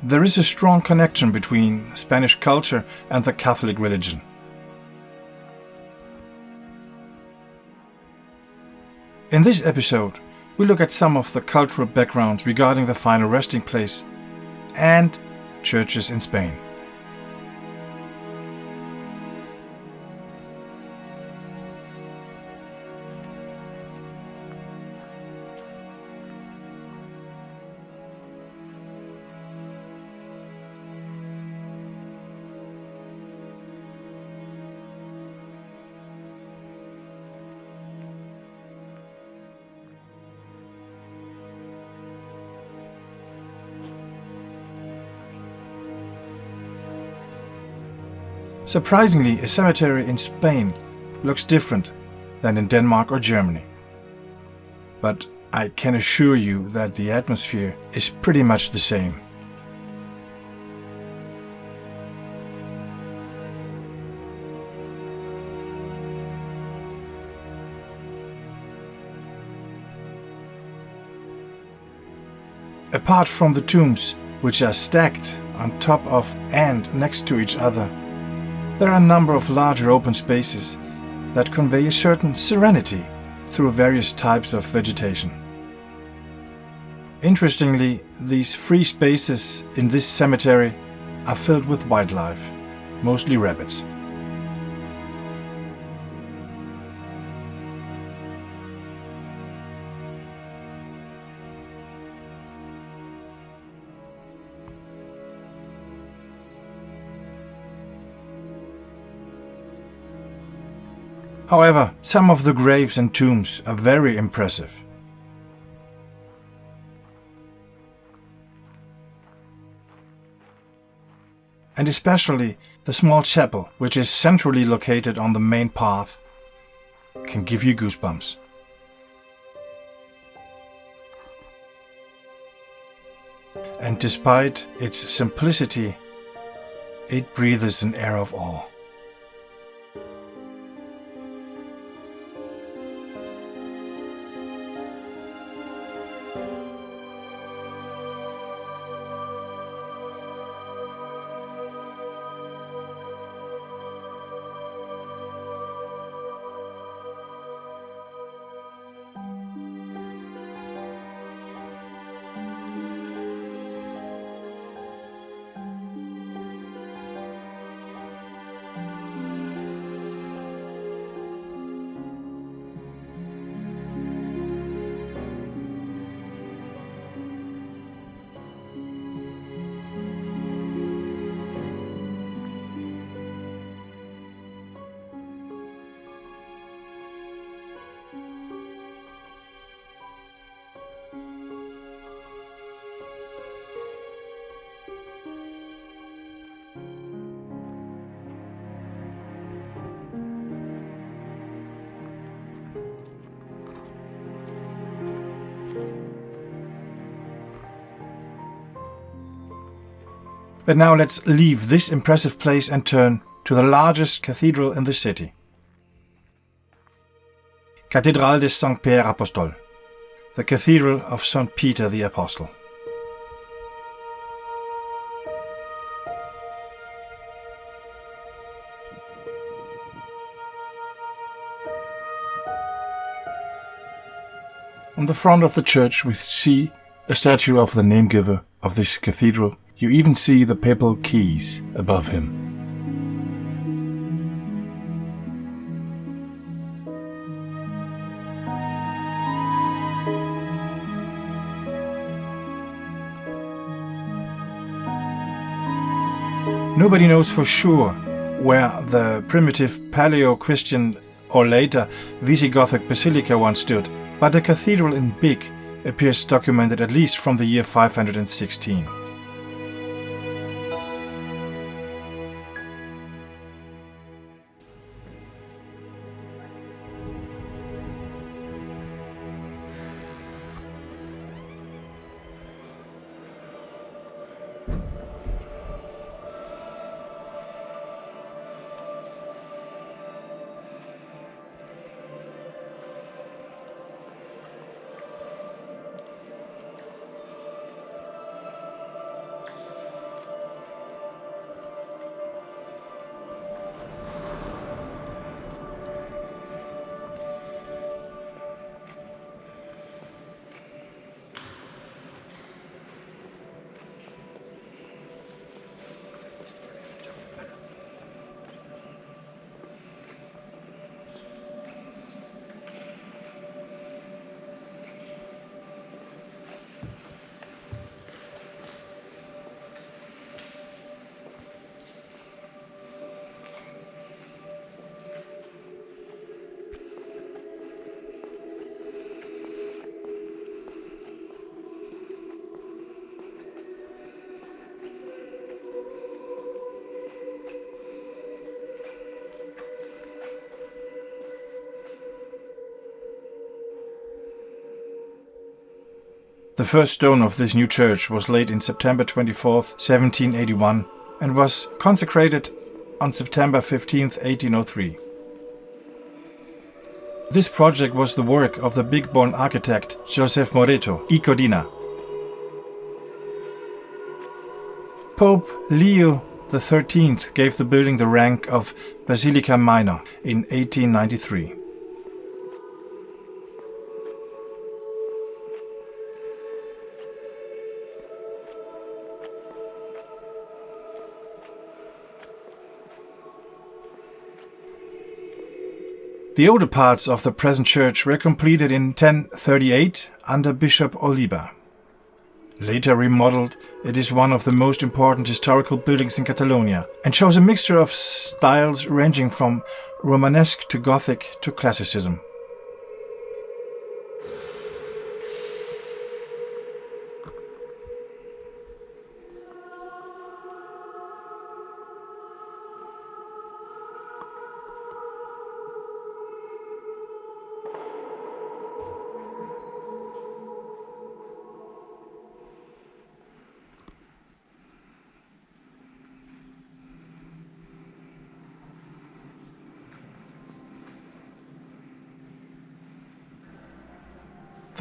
There is a strong connection between Spanish culture and the Catholic religion. In this episode, we look at some of the cultural backgrounds regarding the final resting place and churches in Spain. Surprisingly, a cemetery in Spain looks different than in Denmark or Germany. But I can assure you that the atmosphere is pretty much the same. Apart from the tombs, which are stacked on top of and next to each other, there are a number of larger open spaces that convey a certain serenity through various types of vegetation. Interestingly, these free spaces in this cemetery are filled with wildlife, mostly rabbits. However, some of the graves and tombs are very impressive. And especially the small chapel, which is centrally located on the main path, can give you goosebumps. And despite its simplicity, it breathes an air of awe. But now let's leave this impressive place and turn to the largest cathedral in the city. Catedral de Saint Pierre Apostol, the Cathedral of St. Peter the Apostle. On the front of the church we see a statue of the name giver of this cathedral. You even see the papal keys above him. Nobody knows for sure where the primitive Paleo-Christian or later Visigothic basilica once stood, but the cathedral in Big appears documented at least from the year 516. The first stone of this new church was laid in September 24th, 1781, and was consecrated on September 15th, 1803. This project was the work of the big-born architect Joseph Moreto y Codina. Pope Leo XIII gave the building the rank of Basilica Minor in 1893. The older parts of the present church were completed in 1038 under Bishop Oliba. Later remodeled, it is one of the most important historical buildings in Catalonia and shows a mixture of styles ranging from Romanesque to Gothic to Classicism.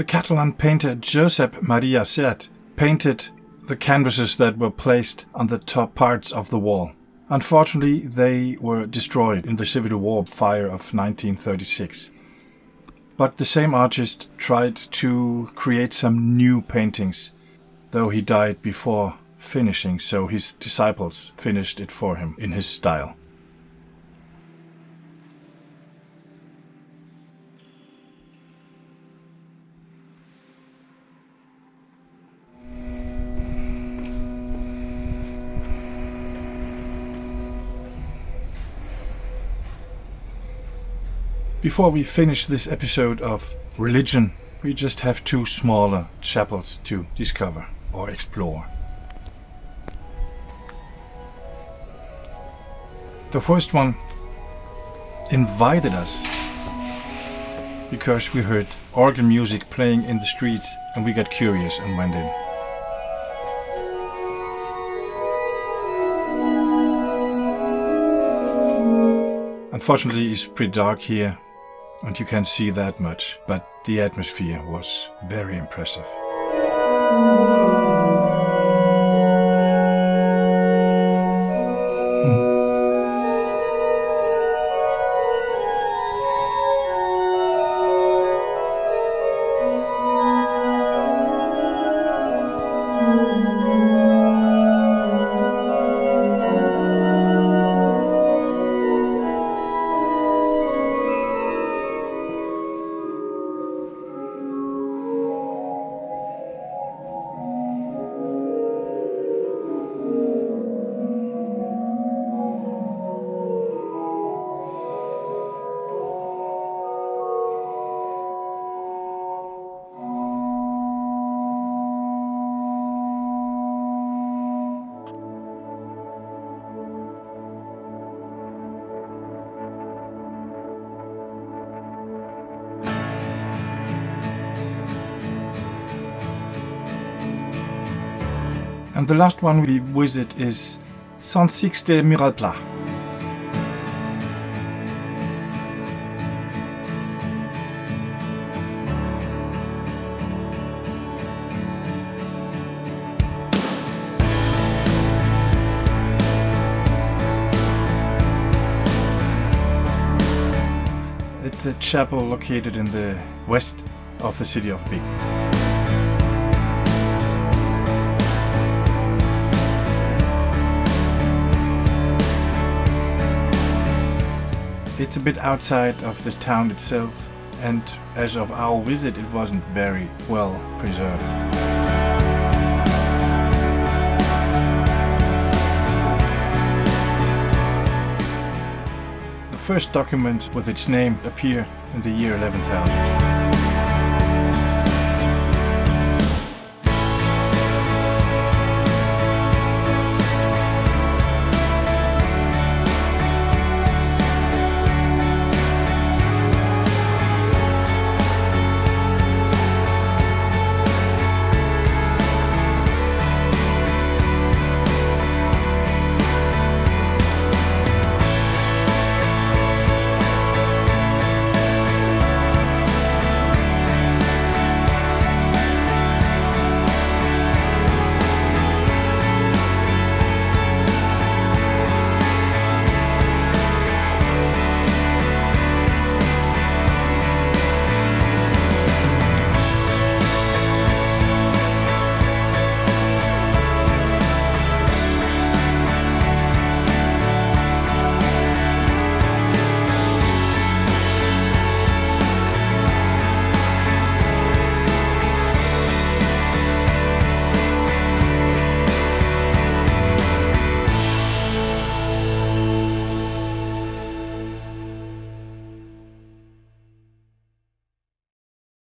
The Catalan painter Josep Maria Sert painted the canvases that were placed on the top parts of the wall. Unfortunately, they were destroyed in the Civil War fire of 1936. But the same artist tried to create some new paintings, though he died before finishing, so his disciples finished it for him in his style. Before we finish this episode of religion, we just have two smaller chapels to discover or explore. The first one invited us because we heard organ music playing in the streets and we got curious and went in. Unfortunately, it's pretty dark here and you can't see that much, but the atmosphere was very impressive. And the last one we visit is Sant Sixte Miralpla. It's a chapel located in the west of the city of Big. It's a bit outside of the town itself, and as of our visit it wasn't very well preserved. The first documents with its name appear in the year 11,000.